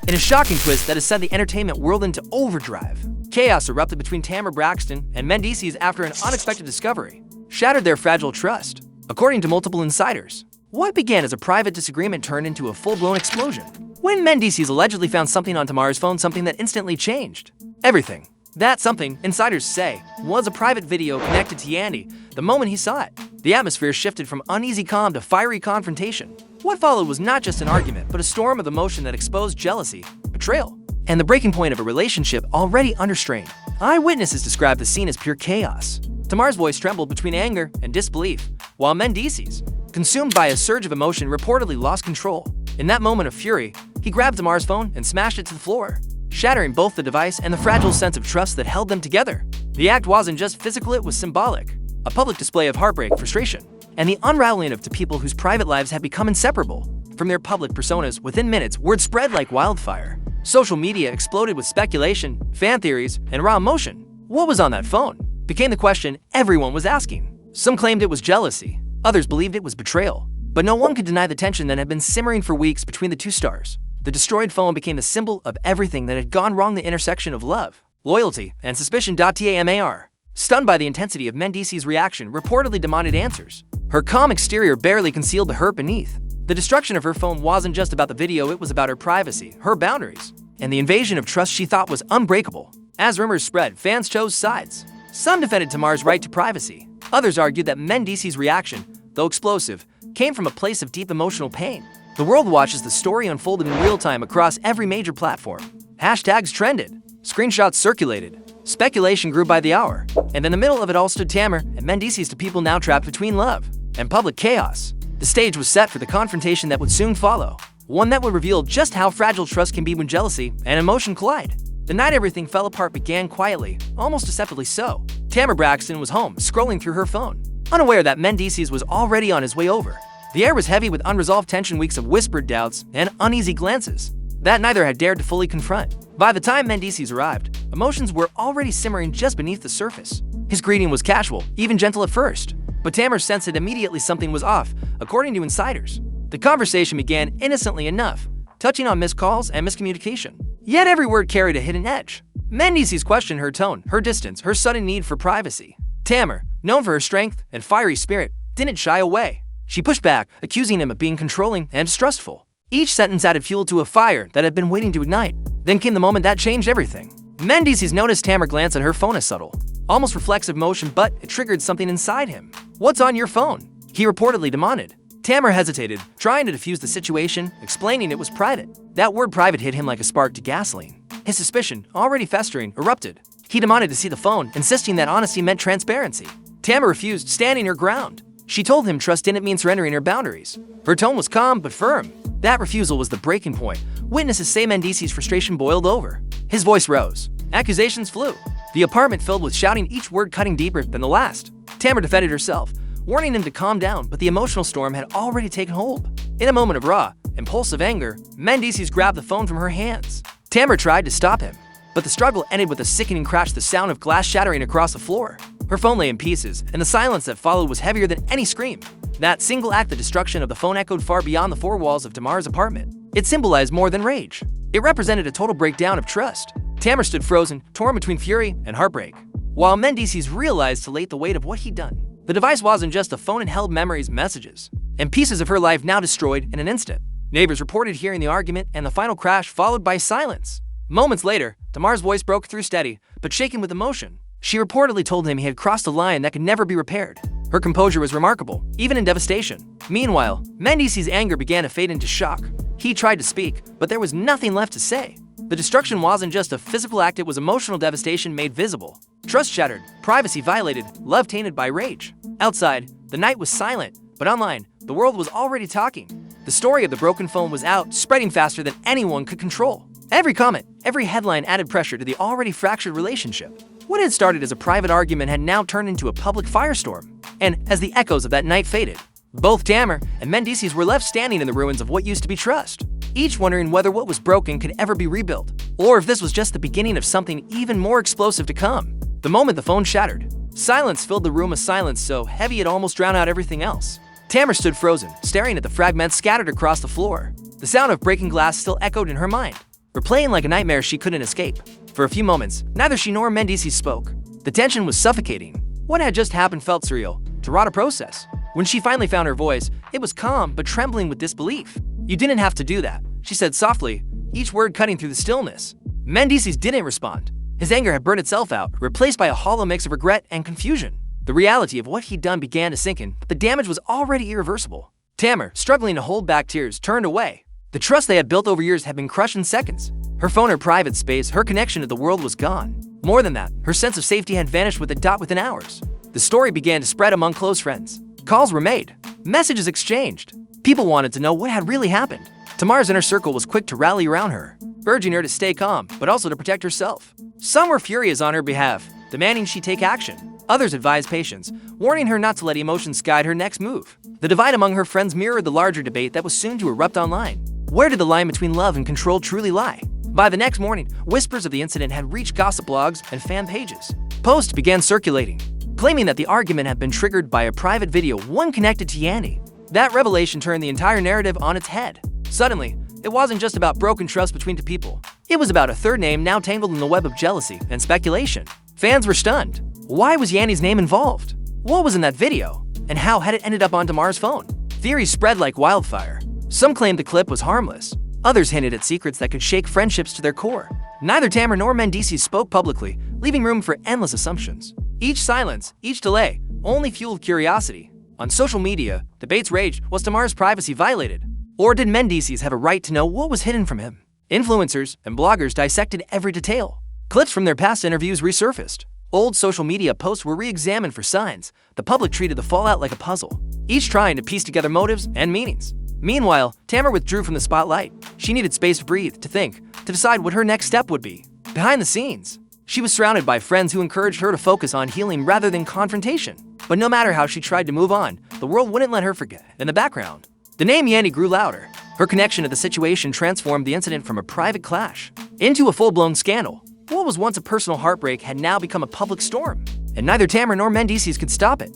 In a shocking twist that has sent the entertainment world into overdrive, chaos erupted between Tamar Braxton and Mendeecees after an unexpected discovery shattered their fragile trust. According to multiple insiders, what began as a private disagreement turned into a full-blown explosion when Mendeecees allegedly found something on Tamar's phone, something that instantly changed everything. That something, insiders say, was a private video connected to Yandy. The moment he saw it, the atmosphere shifted from uneasy calm to fiery confrontation. What followed was not just an argument, but a storm of emotion that exposed jealousy, betrayal, and the breaking point of a relationship already under strain. Eyewitnesses described the scene as pure chaos. Tamar's voice trembled between anger and disbelief, while Mendeecees, consumed by a surge of emotion, reportedly lost control. In that moment of fury, he grabbed Tamar's phone and smashed it to the floor, shattering both the device and the fragile sense of trust that held them together. The act wasn't just physical, it was symbolic, a public display of heartbreak, frustration, and the unraveling of two people whose private lives had become inseparable from their public personas. Within minutes, word spread like wildfire. Social media exploded with speculation, fan theories, and raw emotion. What was on that phone became the question everyone was asking. Some claimed it was jealousy, others believed it was betrayal, but no one could deny the tension that had been simmering for weeks between the two stars. The destroyed phone became the symbol of everything that had gone wrong, the intersection of love, loyalty, and suspicion. Tamar, stunned by the intensity of Mendeecees' reaction, reportedly demanded answers. Her calm exterior barely concealed the hurt beneath. The destruction of her phone wasn't just about the video, it was about her privacy, her boundaries, and the invasion of trust she thought was unbreakable. As rumors spread, fans chose sides. Some defended Tamar's right to privacy. Others argued that Mendeecees' reaction, though explosive, came from a place of deep emotional pain. The world watches the story unfolded in real time across every major platform. Hashtags trended, screenshots circulated, speculation grew by the hour, and in the middle of it all stood Tamar and Mendeecees, two people now trapped between love and public chaos. The stage was set for the confrontation that would soon follow, one that would reveal just how fragile trust can be when jealousy and emotion collide. The night everything fell apart began quietly, almost deceptively so. Tamar Braxton was home, scrolling through her phone, unaware that Mendeecees was already on his way over. The air was heavy with unresolved tension, weeks of whispered doubts and uneasy glances that neither had dared to fully confront. By the time Mendeecees arrived, emotions were already simmering just beneath the surface. His greeting was casual, even gentle at first, but Tamar sensed immediately something was off, according to insiders. The conversation began innocently enough, touching on missed calls and miscommunication. Yet every word carried a hidden edge. Mendeecees questioned her tone, her distance, her sudden need for privacy. Tamar, known for her strength and fiery spirit, didn't shy away. She pushed back, accusing him of being controlling and distrustful. Each sentence added fuel to a fire that had been waiting to ignite. Then came the moment that changed everything. Mendeecees noticed Tamar glance at her phone, a subtle, almost reflexive motion, but it triggered something inside him. "What's on your phone?" he reportedly demanded. Tamar hesitated, trying to defuse the situation, explaining it was private. That word private hit him like a spark to gasoline. His suspicion, already festering, erupted. He demanded to see the phone, insisting that honesty meant transparency. Tamar refused, standing her ground. She told him trust didn't mean surrendering her boundaries. Her tone was calm but firm. That refusal was the breaking point. Witnesses say Mendeecees' frustration boiled over. His voice rose. Accusations flew. The apartment filled with shouting, each word cutting deeper than the last. Tamar defended herself, warning him to calm down, but the emotional storm had already taken hold. In a moment of raw, impulsive anger, Mendeecees grabbed the phone from her hands. Tamar tried to stop him, but the struggle ended with a sickening crash, the sound of glass shattering across the floor. Her phone lay in pieces, and the silence that followed was heavier than any scream. That single act, the destruction of the phone, echoed far beyond the four walls of Tamar's apartment. It symbolized more than rage. It represented a total breakdown of trust. Tamar stood frozen, torn between fury and heartbreak, while Mendeecees realized too late the weight of what he'd done. The device wasn't just a phone, it held memories, messages, and pieces of her life now destroyed in an instant. Neighbors reported hearing the argument and the final crash, followed by silence. Moments later, Tamar's voice broke through, steady, but shaken with emotion. She reportedly told him he had crossed a line that could never be repaired. Her composure was remarkable, even in devastation. Meanwhile, Mendeecees' anger began to fade into shock. He tried to speak, but there was nothing left to say. The destruction wasn't just a physical act, it was emotional devastation made visible. Trust shattered, privacy violated, love tainted by rage. Outside, the night was silent, but online, the world was already talking. The story of the broken phone was out, spreading faster than anyone could control. Every comment, every headline added pressure to the already fractured relationship. What had started as a private argument had now turned into a public firestorm. And as the echoes of that night faded, both Tamar and Mendeecees were left standing in the ruins of what used to be trust, each wondering whether what was broken could ever be rebuilt, or if this was just the beginning of something even more explosive to come. The moment the phone shattered, silence filled the room, a silence so heavy it almost drowned out everything else. Tamar stood frozen, staring at the fragments scattered across the floor. The sound of breaking glass still echoed in her mind. replaying like a nightmare she couldn't escape. For a few moments, neither she nor Mendeecees spoke. The tension was suffocating. What had just happened felt surreal, to Rada process. When she finally found her voice, it was calm but trembling with disbelief. "You didn't have to do that," she said softly, each word cutting through the stillness. Mendeecees didn't respond. His anger had burned itself out, replaced by a hollow mix of regret and confusion. The reality of what he'd done began to sink in, but the damage was already irreversible. Tamar, struggling to hold back tears, turned away. The trust they had built over years had been crushed in seconds. Her phone, her private space, her connection to the world was gone. More than that, her sense of safety had vanished with a dot within hours. The story began to spread among close friends. Calls were made, messages exchanged. People wanted to know what had really happened. Tamar's inner circle was quick to rally around her, urging her to stay calm, but also to protect herself. Some were furious on her behalf, demanding she take action. Others advised patience, warning her not to let emotions guide her next move. The divide among her friends mirrored the larger debate that was soon to erupt online. Where did the line between love and control truly lie? By the next morning, whispers of the incident had reached gossip blogs and fan pages. Posts began circulating, claiming that the argument had been triggered by a private video, one connected to Yandy. That revelation turned the entire narrative on its head. Suddenly, it wasn't just about broken trust between two people. It was about a third name now tangled in the web of jealousy and speculation. Fans were stunned. Why was Yandy's name involved? What was in that video? And how had it ended up on Tamar's phone? Theories spread like wildfire. Some claimed the clip was harmless. Others hinted at secrets that could shake friendships to their core. Neither Tamar nor Mendeecees spoke publicly, leaving room for endless assumptions. Each silence, each delay, only fueled curiosity. On social media, debates raged. Was Tamar's privacy violated? Or did Mendeecees have a right to know what was hidden from him? Influencers and bloggers dissected every detail. Clips from their past interviews resurfaced. Old social media posts were re-examined for signs. The public treated the fallout like a puzzle, each trying to piece together motives and meanings. Meanwhile, Tamar withdrew from the spotlight. She needed space to breathe, to think, to decide what her next step would be. Behind the scenes, she was surrounded by friends who encouraged her to focus on healing rather than confrontation. But no matter how she tried to move on, the world wouldn't let her forget. In the background, the name Yandy grew louder. Her connection to the situation transformed the incident from a private clash into a full-blown scandal. What was once a personal heartbreak had now become a public storm. And neither Tamar nor Mendeecees could stop it.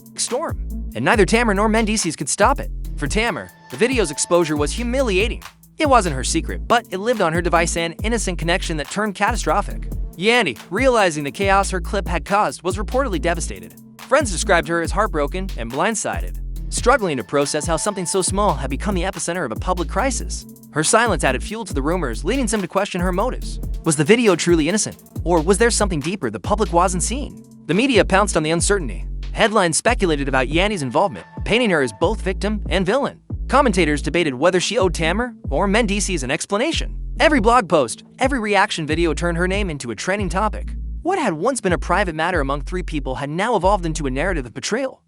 For Tamar, the video's exposure was humiliating. It wasn't her secret, but it lived on her device, an innocent connection that turned catastrophic. Yandy, realizing the chaos her clip had caused, was reportedly devastated. Friends described her as heartbroken and blindsided, struggling to process how something so small had become the epicenter of a public crisis. Her silence added fuel to the rumors, leading some to question her motives. Was the video truly innocent? Or was there something deeper the public wasn't seeing? The media pounced on the uncertainty. Headlines speculated about Yandy's involvement, painting her as both victim and villain. Commentators debated whether she owed Tamar or Mendeecees an explanation. Every blog post, every reaction video turned her name into a trending topic. What had once been a private matter among three people had now evolved into a narrative of betrayal,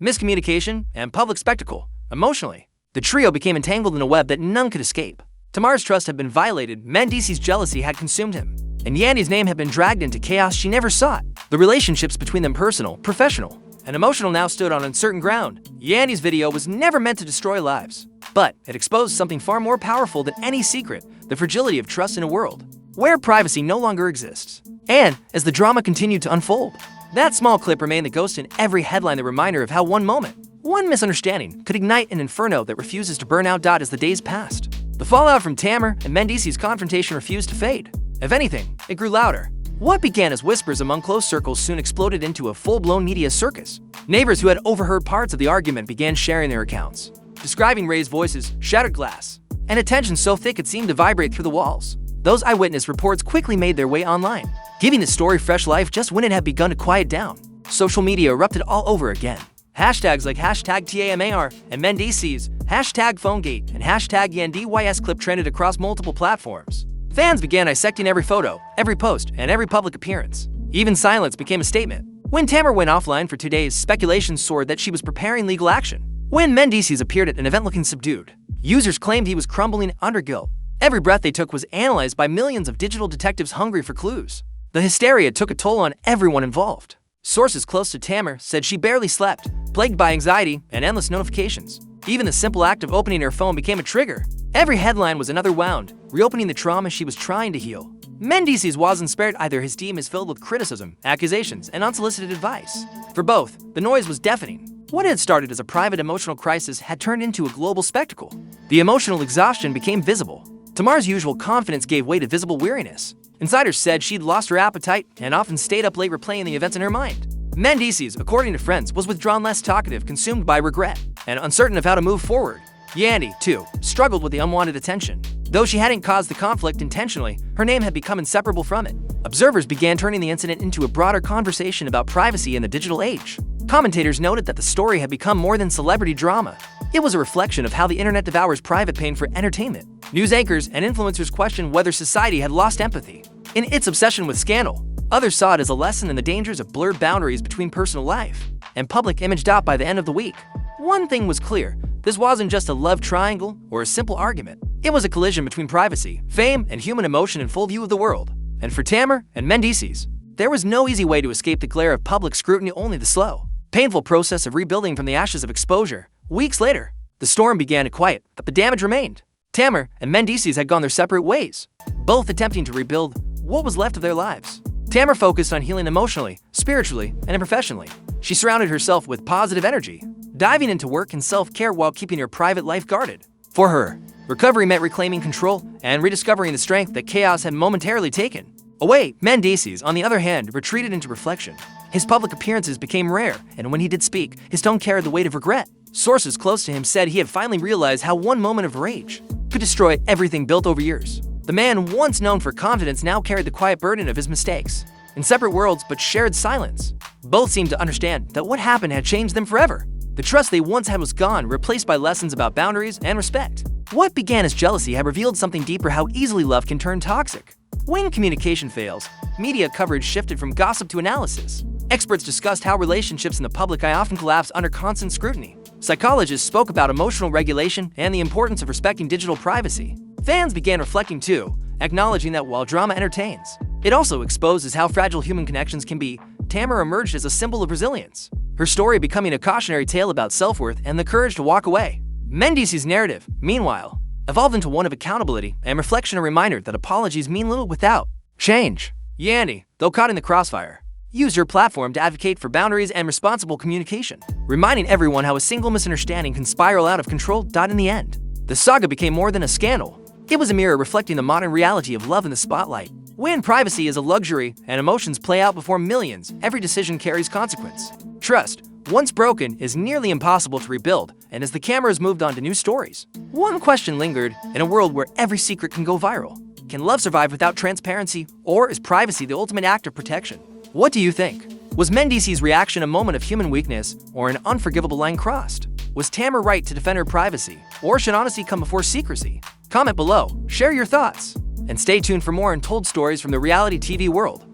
miscommunication, and public spectacle. Emotionally, the trio became entangled in a web that none could escape. Tamar's trust had been violated, Mendeecees' jealousy had consumed him, and Yandy's name had been dragged into chaos she never sought. The relationships between them, personal, professional, and emotional, now stood on uncertain ground. Yandy's video was never meant to destroy lives, but it exposed something far more powerful than any secret: the fragility of trust in a world where privacy no longer exists. And as the drama continued to unfold, that small clip remained the ghost in every headline, the reminder of how one moment, one misunderstanding, could ignite an inferno that refuses to burn out. As the days passed, the fallout from Tamar and Mendeecees' confrontation refused to fade. If anything, it grew louder. What began as whispers among close circles soon exploded into a full-blown media circus. Neighbors who had overheard parts of the argument began sharing their accounts, describing raised voices, shattered glass, and a tension so thick it seemed to vibrate through the walls. Those eyewitness reports quickly made their way online, giving the story fresh life just when it had begun to quiet down. Social media erupted all over again. Hashtags like #TAMAR and Mendeecees, #PhoneGate, and #YandYS clip trended across multiple platforms. Fans began dissecting every photo, every post, and every public appearance. Even silence became a statement. When Tamar went offline for 2 days, speculation soared that she was preparing legal action. When Mendeecees appeared at an event looking subdued, users claimed he was crumbling under guilt. Every breath they took was analyzed by millions of digital detectives hungry for clues. The hysteria took a toll on everyone involved. Sources close to Tamar said she barely slept, plagued by anxiety and endless notifications. Even the simple act of opening her phone became a trigger. Every headline was another wound, reopening the trauma she was trying to heal. Mendeecees wasn't spared either. His team is filled with criticism, accusations, and unsolicited advice. For both, the noise was deafening. What had started as a private emotional crisis had turned into a global spectacle. The emotional exhaustion became visible. Tamar's usual confidence gave way to visible weariness. Insiders said she'd lost her appetite and often stayed up late replaying the events in her mind. Mendeecees, according to friends, was withdrawn, less talkative, consumed by regret, and uncertain of how to move forward. Yandy, too, struggled with the unwanted attention. Though she hadn't caused the conflict intentionally, her name had become inseparable from it. Observers began turning the incident into a broader conversation about privacy in the digital age. Commentators noted that the story had become more than celebrity drama. It was a reflection of how the internet devours private pain for entertainment. News anchors and influencers questioned whether society had lost empathy. In its obsession with scandal, others saw it as a lesson in the dangers of blurred boundaries between personal life and public image. By the end of the week, one thing was clear: this wasn't just a love triangle or a simple argument. It was a collision between privacy, fame, and human emotion in full view of the world. And for Tamar and Mendeecees, there was no easy way to escape the glare of public scrutiny, only the slow, painful process of rebuilding from the ashes of exposure. Weeks later, the storm began to quiet, but the damage remained. Tamar and Mendeecees had gone their separate ways, both attempting to rebuild what was left of their lives. Tamar focused on healing emotionally, spiritually, and professionally. She surrounded herself with positive energy, diving into work and self-care while keeping her private life guarded. For her, recovery meant reclaiming control and rediscovering the strength that chaos had momentarily taken away. Mendeecees, on the other hand, retreated into reflection. His public appearances became rare, and when he did speak, his tone carried the weight of regret. Sources close to him said he had finally realized how one moment of rage could destroy everything built over years. The man, once known for confidence, now carried the quiet burden of his mistakes. In separate worlds but shared silence, both seemed to understand that what happened had changed them forever. The trust they once had was gone, replaced by lessons about boundaries and respect. What began as jealousy had revealed something deeper: how easily love can turn toxic. When communication fails, media coverage shifted from gossip to analysis. Experts discussed how relationships in the public eye often collapse under constant scrutiny. Psychologists spoke about emotional regulation and the importance of respecting digital privacy. Fans began reflecting too, acknowledging that while drama entertains, it also exposes how fragile human connections can be. Tamar emerged as a symbol of resilience, her story becoming a cautionary tale about self-worth and the courage to walk away. Mendeecees' narrative, meanwhile, evolved into one of accountability and reflection, a reminder that apologies mean little without change. Yandy, though caught in the crossfire, used her platform to advocate for boundaries and responsible communication, reminding everyone how a single misunderstanding can spiral out of control. In the end, the saga became more than a scandal. It was a mirror reflecting the modern reality of love in the spotlight. When privacy is a luxury and emotions play out before millions, every decision carries consequence. Trust, once broken, is nearly impossible to rebuild, and as the cameras moved on to new stories, one question lingered: in a world where every secret can go viral, can love survive without transparency, or is privacy the ultimate act of protection? What do you think? Was Mendeecees' reaction a moment of human weakness or an unforgivable line crossed? Was Tamar right to defend her privacy, or should honesty come before secrecy? Comment below, share your thoughts, and stay tuned for more untold stories from the reality TV world.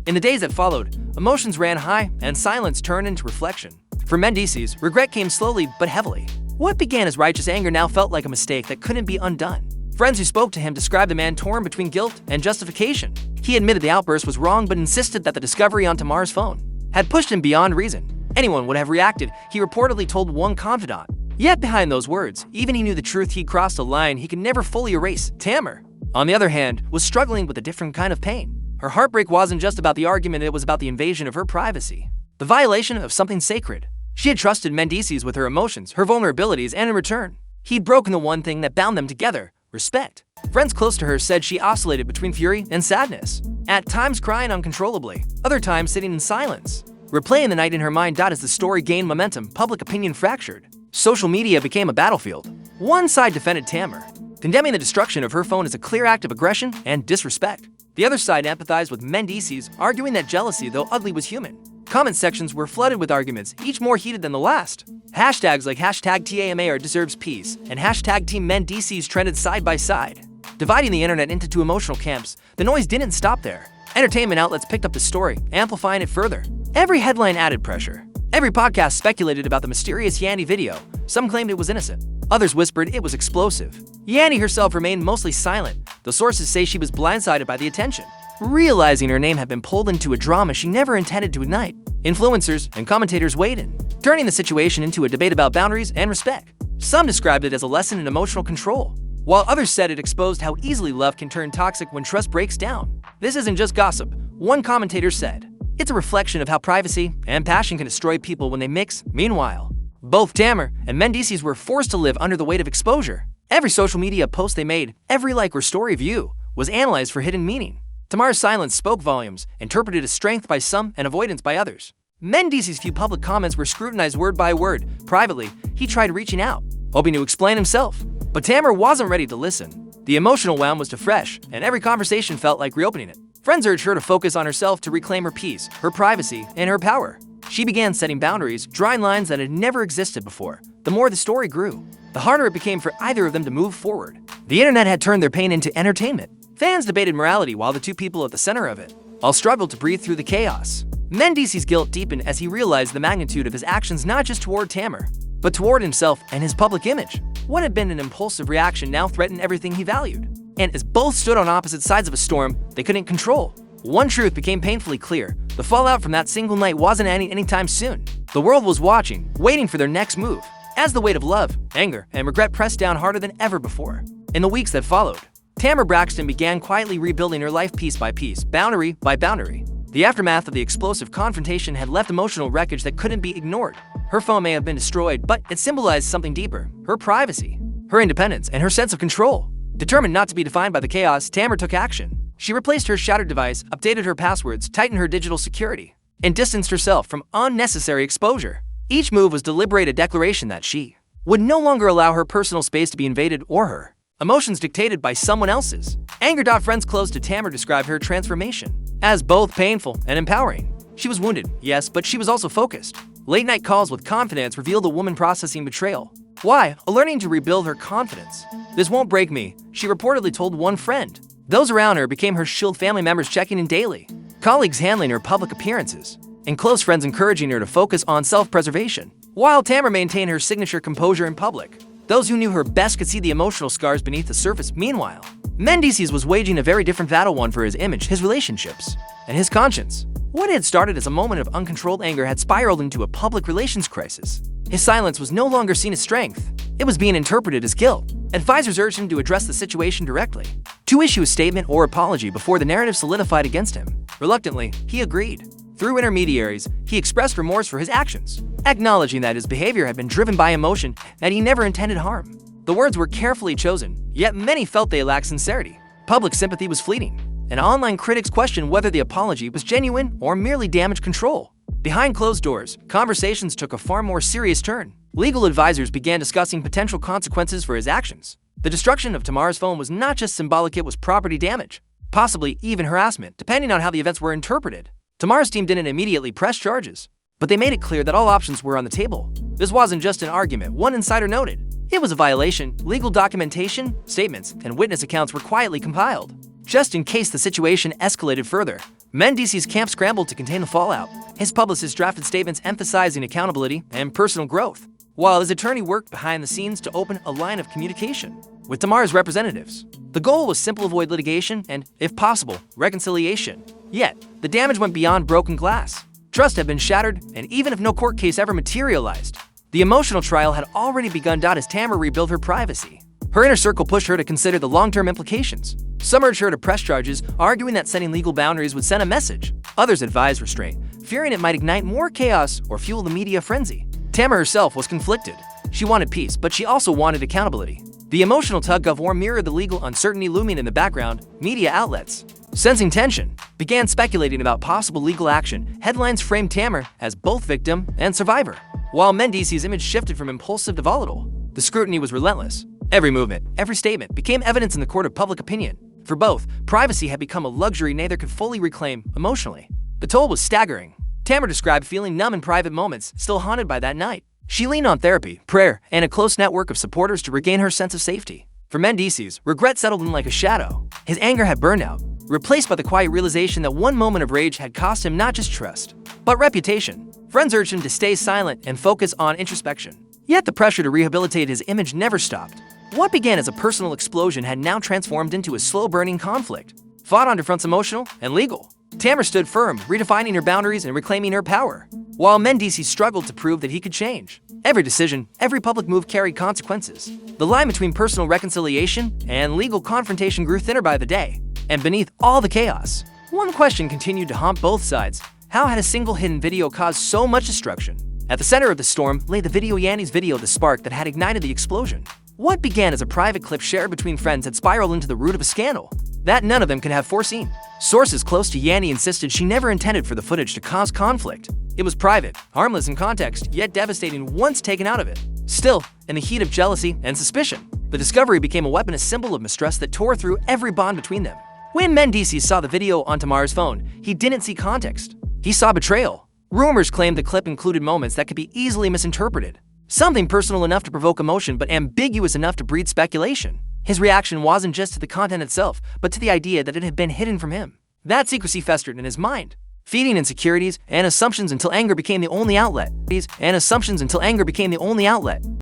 In the days that followed, emotions ran high and silence turned into reflection. For Mendeecees, regret came slowly but heavily. What began as righteous anger now felt like a mistake that couldn't be undone. Friends who spoke to him described the man torn between guilt and justification. He admitted the outburst was wrong but insisted that the discovery on Tamar's phone had pushed him beyond reason. Anyone would have reacted, he reportedly told one confidant. Yet behind those words, even he knew the truth: he'd crossed a line he could never fully erase. Tamar, on the other hand, was struggling with a different kind of pain. Her heartbreak wasn't just about the argument, it was about the invasion of her privacy, the violation of something sacred. She had trusted Mendeecees with her emotions, her vulnerabilities, and in return, he'd broken the one thing that bound them together: respect. Friends close to her said she oscillated between fury and sadness, at times crying uncontrollably, other times sitting in silence, replaying the night in her mind. As the story gained momentum, public opinion fractured. Social media became a battlefield. One side defended Tamar, condemning the destruction of her phone as a clear act of aggression and disrespect. The other side empathized with Mendeecees, arguing that jealousy, though ugly, was human. Comment sections were flooded with arguments, each more heated than the last. Hashtags like #TAMAR deserves peace and #Team Mendeecees trended side by side, dividing the internet into two emotional camps. The noise didn't stop there. Entertainment outlets picked up the story, amplifying it further. Every headline added pressure. Every podcast speculated about the mysterious Yandy video. Some claimed it was innocent. Others whispered it was explosive. Yandy herself remained mostly silent, though sources say she was blindsided by the attention, realizing her name had been pulled into a drama she never intended to ignite. Influencers and commentators weighed in, turning the situation into a debate about boundaries and respect. Some described it as a lesson in emotional control, while others said it exposed how easily love can turn toxic when trust breaks down. This isn't just gossip, one commentator said. It's a reflection of how privacy and passion can destroy people when they mix. Meanwhile, both Tamar and Mendeecees were forced to live under the weight of exposure. Every social media post they made, every like or story view, was analyzed for hidden meaning. Tamar's silence spoke volumes, interpreted as strength by some and avoidance by others. Mendeecees' few public comments were scrutinized word by word. Privately, he tried reaching out, hoping to explain himself. But Tamar wasn't ready to listen. The emotional wound was too fresh, and every conversation felt like reopening it. Friends urged her to focus on herself to reclaim her peace, her privacy, and her power. She began setting boundaries, drawing lines that had never existed before. The more the story grew, the harder it became for either of them to move forward. The internet had turned their pain into entertainment. Fans debated morality while the two people at the center of it all struggled to breathe through the chaos. Mendeecees' guilt deepened as he realized the magnitude of his actions not just toward Tamar, but toward himself and his public image. What had been an impulsive reaction now threatened everything he valued. And as both stood on opposite sides of a storm they couldn't control, one truth became painfully clear. The fallout from that single night wasn't ending anytime soon. The world was watching, waiting for their next move, as the weight of love, anger, and regret pressed down harder than ever before. In the weeks that followed, Tamar Braxton began quietly rebuilding her life piece by piece, boundary by boundary. The aftermath of the explosive confrontation had left emotional wreckage that couldn't be ignored. Her phone may have been destroyed, but it symbolized something deeper: her privacy, her independence, and her sense of control. Determined not to be defined by the chaos, Tamar took action. She replaced her shattered device, updated her passwords, tightened her digital security, and distanced herself from unnecessary exposure. Each move was deliberate, a declaration that she would no longer allow her personal space to be invaded or her emotions dictated by someone else's. Anger. Friends close to Tamar described her transformation as both painful and empowering. She was wounded, yes, but she was also focused. Late-night calls with confidence revealed a woman processing betrayal. Why? Learning to rebuild her confidence. "This won't break me," she reportedly told one friend. Those around her became her shield, family members checking in daily, colleagues handling her public appearances, and close friends encouraging her to focus on self-preservation. While Tamar maintained her signature composure in public, those who knew her best could see the emotional scars beneath the surface. Meanwhile, Mendeecees was waging a very different battle, one for his image, his relationships, and his conscience. What had started as a moment of uncontrolled anger had spiraled into a public relations crisis. His silence was no longer seen as strength. It was being interpreted as guilt. Advisors urged him to address the situation directly, to issue a statement or apology before the narrative solidified against him. Reluctantly, he agreed. Through intermediaries, he expressed remorse for his actions, acknowledging that his behavior had been driven by emotion, that he never intended harm. The words were carefully chosen, yet many felt they lacked sincerity. Public sympathy was fleeting, and online critics questioned whether the apology was genuine or merely damage control. Behind closed doors, conversations took a far more serious turn. Legal advisors began discussing potential consequences for his actions. The destruction of Tamar's phone was not just symbolic, it was property damage, possibly even harassment, depending on how the events were interpreted. Tamar's team didn't immediately press charges, but they made it clear that all options were on the table. This wasn't just an argument, one insider noted. It was a violation. Legal documentation, statements, and witness accounts were quietly compiled, just in case the situation escalated further. Mendeecees' camp scrambled to contain the fallout. His publicist drafted statements emphasizing accountability and personal growth, while his attorney worked behind the scenes to open a line of communication with Tamar's representatives. The goal was simple: avoid litigation and, if possible, reconciliation. Yet, the damage went beyond broken glass. Trust had been shattered, and even if no court case ever materialized, the emotional trial had already begun. As Tamar rebuilt her privacy, her inner circle pushed her to consider the long-term implications. Some urged her to press charges, arguing that setting legal boundaries would send a message. Others advised restraint, fearing it might ignite more chaos or fuel the media frenzy. Tamar herself was conflicted. She wanted peace, but she also wanted accountability. The emotional tug-of-war mirrored the legal uncertainty looming in the background. Media outlets, sensing tension, began speculating about possible legal action. Headlines framed Tamar as both victim and survivor, while Mendeecees' image shifted from impulsive to volatile. The scrutiny was relentless. Every movement, every statement became evidence in the court of public opinion. For both, privacy had become a luxury neither could fully reclaim emotionally. The toll was staggering. Tamar described feeling numb in private moments, still haunted by that night. She leaned on therapy, prayer, and a close network of supporters to regain her sense of safety. For Mendeecees, regret settled in like a shadow. His anger had burned out, replaced by the quiet realization that one moment of rage had cost him not just trust, but reputation. Friends urged him to stay silent and focus on introspection. Yet the pressure to rehabilitate his image never stopped. What began as a personal explosion had now transformed into a slow-burning conflict, fought on fronts emotional and legal. Tamar stood firm, redefining her boundaries and reclaiming her power, while Mendeecees struggled to prove that he could change. Every decision, every public move carried consequences. The line between personal reconciliation and legal confrontation grew thinner by the day. And beneath all the chaos, one question continued to haunt both sides. How had a single hidden video caused so much destruction? At the center of the storm lay the video, Yandy's video, the spark that had ignited the explosion. What began as a private clip shared between friends had spiraled into the root of a scandal that none of them could have foreseen. Sources close to Yandy insisted she never intended for the footage to cause conflict. It was private, harmless in context, yet devastating once taken out of it. Still, in the heat of jealousy and suspicion, the discovery became a weapon, a symbol of mistrust that tore through every bond between them. When Mendeecees saw the video on Tamar's phone, he didn't see context. He saw betrayal. Rumors claimed the clip included moments that could be easily misinterpreted. Something personal enough to provoke emotion but ambiguous enough to breed speculation. His reaction wasn't just to the content itself, but to the idea that it had been hidden from him. That secrecy festered in his mind, feeding insecurities and assumptions until anger became the only outlet.